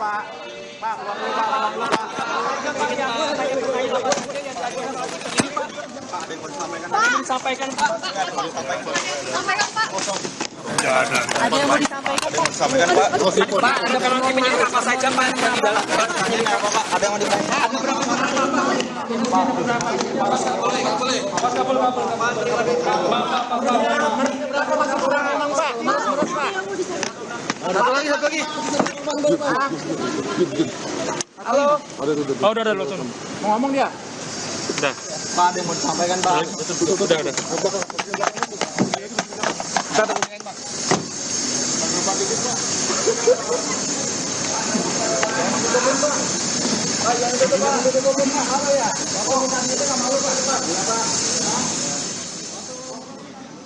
Pak. Pak, 50 Pak, 50 Pak. Pak, ada yang mau disampaikan? Ada yang disampaikan, Pak. Sampaikan, Pak. Ada yang mau disampaikan, Pak? Pak, ada penontonnya apa saja, Pak? Yang di dalam ini apa, Pak? Ada yang mau disampaikan? Ada berapa orang, Pak? Satu lagi. Halo. Oh, udah lo sono. Mau ngomong dia? Udah. Pak, ada yang mau disampaikan, Pak? Udah.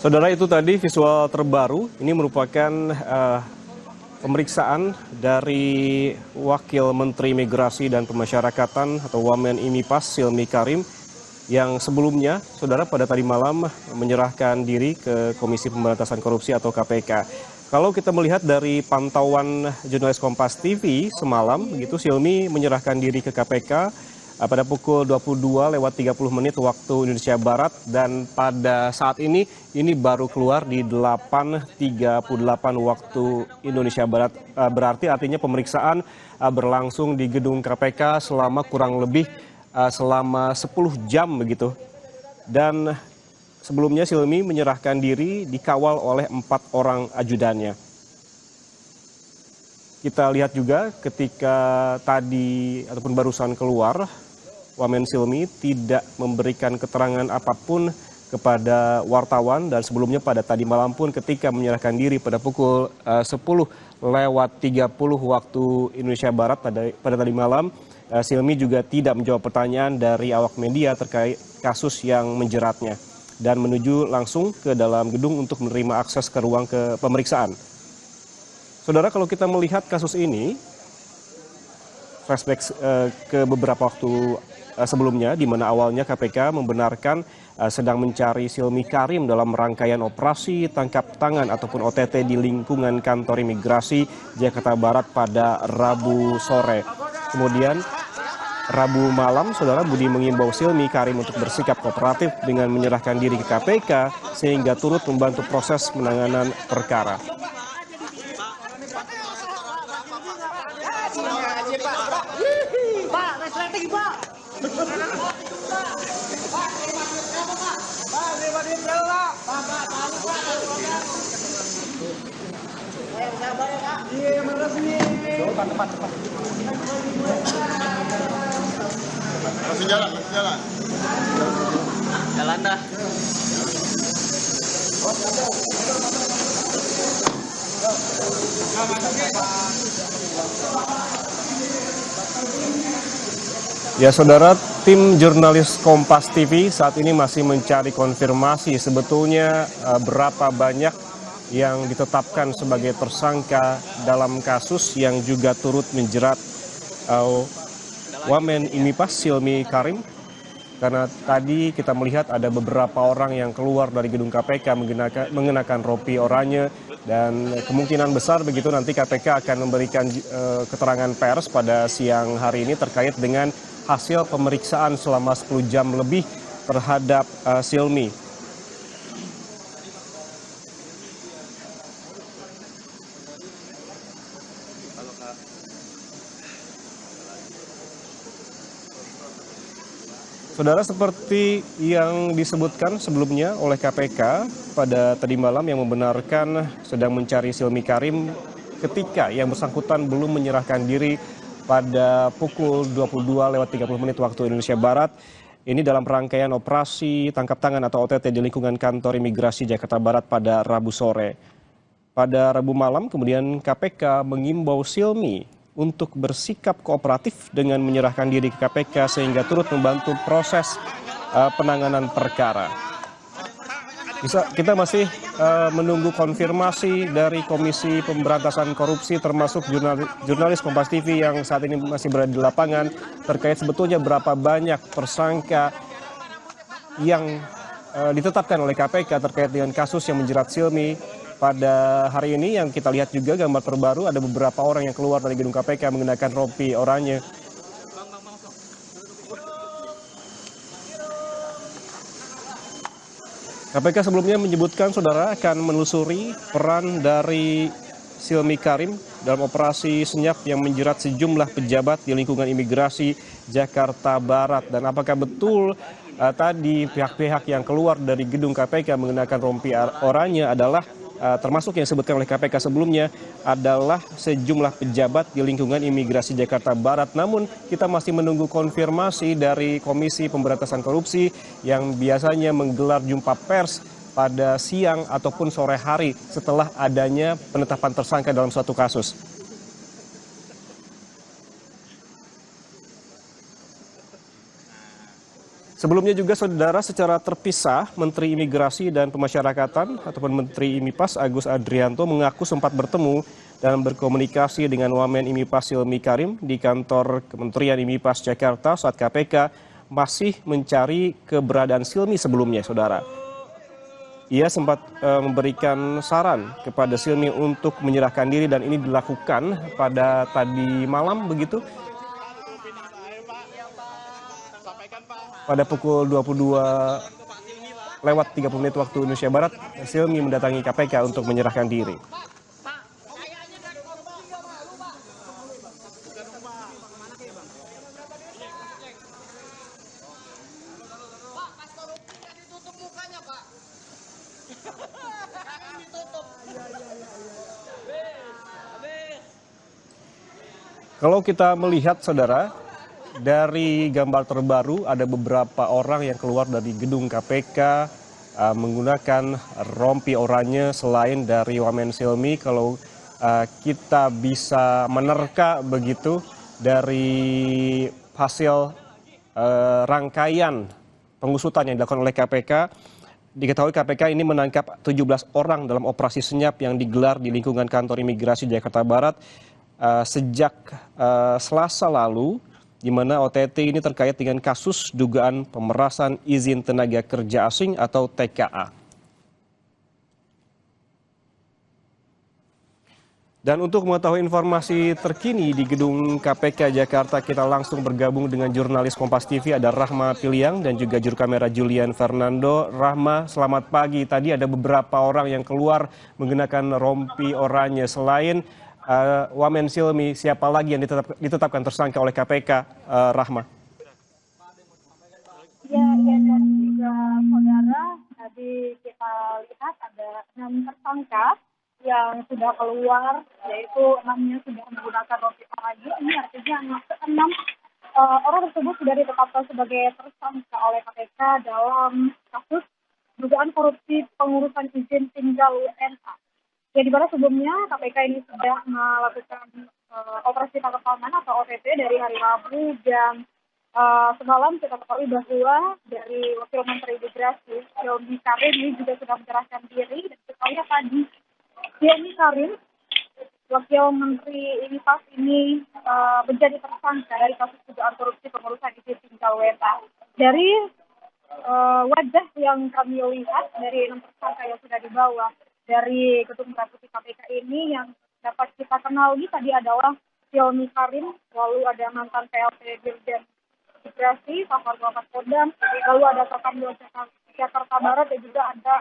Saudara, itu tadi visual terbaru. Ini merupakan pemeriksaan dari Wakil Menteri Migrasi dan Pemasyarakatan atau Wamen IMIPAS Silmi Karim yang sebelumnya, saudara, pada tadi malam menyerahkan diri ke Komisi Pemberantasan Korupsi atau KPK. Kalau kita melihat dari pantauan jurnalis Kompas TV semalam, begitu Silmi menyerahkan diri ke KPK pada pukul 22:30 waktu Indonesia Barat, dan pada saat ini baru keluar di 8:38 waktu Indonesia Barat. Berarti artinya pemeriksaan berlangsung di gedung KPK selama kurang lebih selama 10 jam begitu. Dan sebelumnya Silmi menyerahkan diri dikawal oleh 4 orang ajudannya. Kita lihat juga ketika tadi ataupun barusan keluar, Wamen Silmi tidak memberikan keterangan apapun kepada wartawan, dan sebelumnya pada tadi malam pun ketika menyerahkan diri pada pukul 10:30 waktu Indonesia Barat pada tadi malam, Silmi juga tidak menjawab pertanyaan dari awak media terkait kasus yang menjeratnya dan menuju langsung ke dalam gedung untuk menerima akses ke ruang pemeriksaan. Saudara, kalau kita melihat kasus ini, flashback ke beberapa waktu sebelumnya, di mana awalnya KPK membenarkan sedang mencari Silmi Karim dalam rangkaian operasi tangkap tangan ataupun OTT di lingkungan kantor imigrasi Jakarta Barat pada Rabu sore. Kemudian Rabu malam, saudara, Budi mengimbau Silmi Karim untuk bersikap kooperatif dengan menyerahkan diri ke KPK sehingga turut membantu proses penanganan perkara. Masih jalan. Jalan dah. Ya saudara, tim jurnalis Kompas TV saat ini masih mencari konfirmasi sebetulnya berapa banyak yang ditetapkan sebagai tersangka dalam kasus yang juga turut menjerat Wamen IMIPAS Silmi Karim. Karena tadi kita melihat ada beberapa orang yang keluar dari gedung KPK mengenakan rompi oranye, dan kemungkinan besar begitu nanti KPK akan memberikan keterangan pers pada siang hari ini terkait dengan hasil pemeriksaan selama 10 jam lebih terhadap Silmi. Saudara, seperti yang disebutkan sebelumnya oleh KPK pada tadi malam yang membenarkan sedang mencari Silmi Karim ketika yang bersangkutan belum menyerahkan diri pada pukul 22:30 waktu Indonesia Barat. Ini dalam rangkaian operasi tangkap tangan atau OTT di lingkungan kantor imigrasi Jakarta Barat pada Rabu sore. Pada Rabu malam kemudian KPK mengimbau Silmi untuk bersikap kooperatif dengan menyerahkan diri ke KPK sehingga turut membantu proses penanganan perkara. Kita masih menunggu konfirmasi dari Komisi Pemberantasan Korupsi termasuk jurnalis Kompas TV yang saat ini masih berada di lapangan terkait sebetulnya berapa banyak tersangka yang ditetapkan oleh KPK terkait dengan kasus yang menjerat Silmi pada hari ini yang kita lihat juga gambar terbaru ada beberapa orang yang keluar dari gedung KPK menggunakan rompi oranye. KPK sebelumnya menyebutkan saudara akan menelusuri peran dari Silmi Karim dalam operasi senyap yang menjerat sejumlah pejabat di lingkungan imigrasi Jakarta Barat. Dan apakah betul tadi pihak-pihak yang keluar dari gedung KPK menggunakan rompi oranye adalah termasuk yang disebutkan oleh KPK sebelumnya adalah sejumlah pejabat di lingkungan imigrasi Jakarta Barat. Namun kita masih menunggu konfirmasi dari Komisi Pemberantasan Korupsi yang biasanya menggelar jumpa pers pada siang ataupun sore hari setelah adanya penetapan tersangka dalam suatu kasus. Sebelumnya juga saudara secara terpisah Menteri Imigrasi dan Pemasyarakatan ataupun Menteri IMIPAS Agus Adrianto mengaku sempat bertemu dan berkomunikasi dengan Wamen IMIPAS Silmi Karim di kantor Kementerian IMIPAS Jakarta saat KPK masih mencari keberadaan Silmi sebelumnya saudara. Ia sempat memberikan saran kepada Silmi untuk menyerahkan diri dan ini dilakukan pada tadi malam begitu. Pada pukul 22 lewat 30 menit waktu Indonesia Barat, Silmi mendatangi KPK untuk menyerahkan diri. Kalau kita melihat saudara, dari gambar terbaru ada beberapa orang yang keluar dari gedung KPK menggunakan rompi oranye selain dari Wamen Silmi. Kalau kita bisa menerka begitu dari hasil rangkaian pengusutan yang dilakukan oleh KPK, diketahui KPK ini menangkap 17 orang dalam operasi senyap yang digelar di lingkungan kantor imigrasi Jakarta Barat sejak Selasa lalu, di mana OTT ini terkait dengan kasus dugaan pemerasan izin tenaga kerja asing atau TKA. Dan untuk mengetahui informasi terkini di gedung KPK Jakarta, kita langsung bergabung dengan jurnalis Kompas TV, ada Rahma Piliang dan juga juru kamera Julian Fernando. Rahma, selamat pagi. Tadi ada beberapa orang yang keluar menggunakan rompi oranye. Selain Wamen Silmi, siapa lagi yang ditetapkan tersangka oleh KPK, Rahma? Ya, dan juga saudara, tadi kita lihat ada 6 tersangka yang sudah keluar, yaitu 6-nya sudah menggunakan rompi oranye. Ini artinya 6 orang tersebut sudah ditetapkan sebagai tersangka oleh KPK dalam kasus dugaan korupsi pengurusan izin tinggal WNA. Ya, di mana sebelumnya KPK ini sudah melakukan operasi tangkap tangan atau OTT dari hari Rabu, dan semalam kita ketahui bahwa dari Wakil Menteri Imigrasi Silmi Karim ini juga sudah menyerahkan diri, dan kita lihat tadi Silmi Karim, Wakil Menteri IMIPAS ini menjadi tersangka dari kasus dugaan korupsi pengurusan izin tinggal WNA. Dari wajah yang kami lihat dari 6 tersangka yang sudah dibawa dari gedung Merah Putih KPK ini, yang dapat kita kenali tadi adalah Silmi Karim, lalu ada mantan PLT Dirjen Imigrasi, Pak Muhammad Kodam, lalu ada Kapolda Jakarta Barat, dan juga ada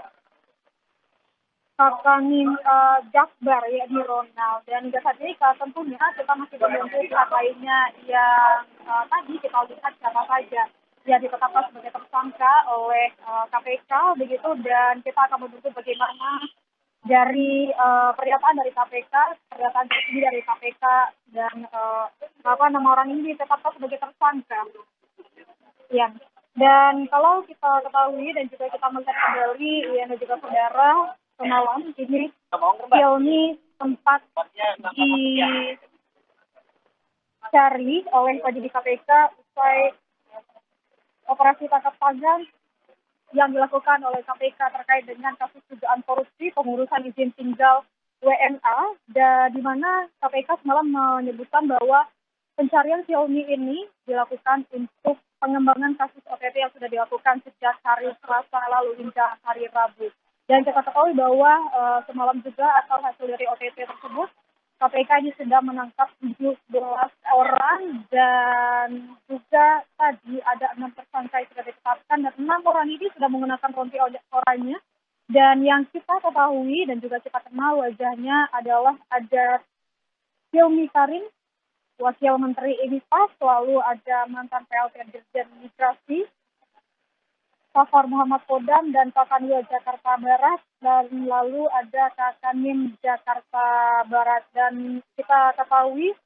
Kapolda Jakbar, yakni Ronald. Dan hingga saat ini tentunya kita masih menunggu pihak lainnya yang tadi kita lihat siapa saja yang ditetapkan sebagai tersangka oleh KPK begitu, dan kita akan menunggu bagaimana dari pernyataan dari KPK, pernyataan terkini dari KPK, dan nama orang ini ditetapkan sebagai tersangka. Ya. Dan kalau kita ketahui dan juga kita melihat kembali, ya, dan juga saudara, semalam ini Silmi sempat dicari oleh penyidik KPK usai operasi tangkap tangan yang dilakukan oleh KPK terkait dengan kasus dugaan korupsi pengurusan izin tinggal WNA, dan di mana KPK semalam menyebutkan bahwa pencarian Silmi ini dilakukan untuk pengembangan kasus OTT yang sudah dilakukan sejak hari Selasa lalu hingga hari Rabu. Dan kita ketahui bahwa semalam juga asal hasil dari OTT tersebut, KPK ini sudah menangkap 17 orang dan juga tadi ada 6 tersangka yang sudah ditetapkan dan 6 orang ini sudah menggunakan rompi oranye. Dan yang kita ketahui dan juga kita kenal wajahnya adalah ada Hilmi Karim, Wakil Menteri IMIPAS, lalu ada mantan PLT Dirjen Migrasi, Safar Muhammad Kodam dan Kakanwil Jakarta Barat, dan lalu ada Kakanim Jakarta Barat. Dan kita ketahui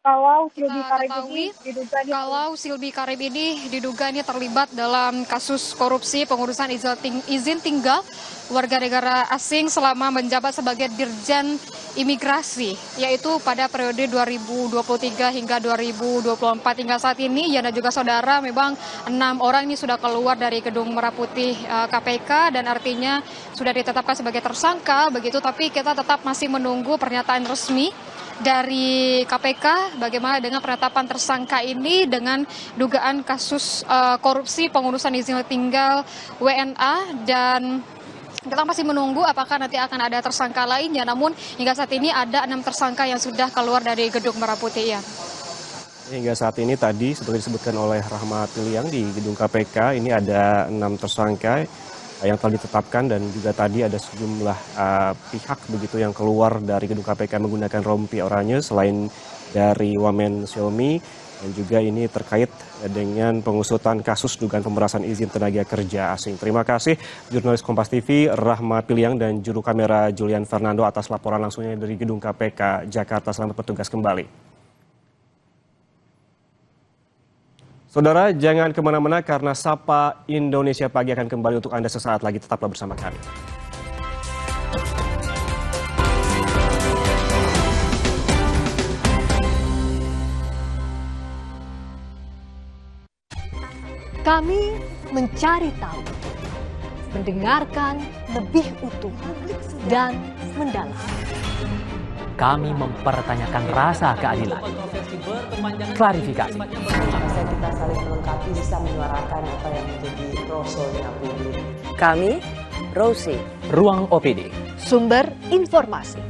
kalau Silbi Karim ini diduga terlibat dalam kasus korupsi pengurusan izin tinggal warga negara asing selama menjabat sebagai Dirjen Imigrasi, yaitu pada periode 2023 hingga 2024. Hingga saat ini, ya dan juga saudara, memang 6 orang ini sudah keluar dari gedung Merah Putih KPK dan artinya sudah ditetapkan sebagai tersangka begitu, tapi kita tetap masih menunggu pernyataan resmi dari KPK bagaimana dengan penetapan tersangka ini dengan dugaan kasus korupsi pengurusan izin tinggal WNA, dan kita masih menunggu apakah nanti akan ada tersangka lainnya. Namun hingga saat ini ada 6 tersangka yang sudah keluar dari gedung Merah Putih. Ya. Hingga saat ini tadi seperti disebutkan oleh Rahmat Piliang di gedung KPK, ini ada 6 tersangka yang telah ditetapkan dan juga tadi ada sejumlah pihak begitu yang keluar dari gedung KPK menggunakan rompi oranye selain dari Wamen Silmi, dan juga ini terkait dengan pengusutan kasus dugaan pemerasan izin tenaga kerja asing. Terima kasih jurnalis Kompas TV Rahmat Piliang dan juru kamera Julian Fernando atas laporan langsungnya dari gedung KPK Jakarta. Selamat bertugas kembali. Saudara, jangan kemana-mana karena Sapa Indonesia Pagi akan kembali untuk Anda sesaat lagi. Tetaplah bersama kami. Kami mencari tahu, mendengarkan lebih utuh dan mendalam. Kami mempertanyakan rasa keadilan. Klarifikasi. Kita saling melengkapi, bisa menyuarakan apa yang menjadi rosonya publik. Kami, Rosi. Ruang OPD. Sumber informasi.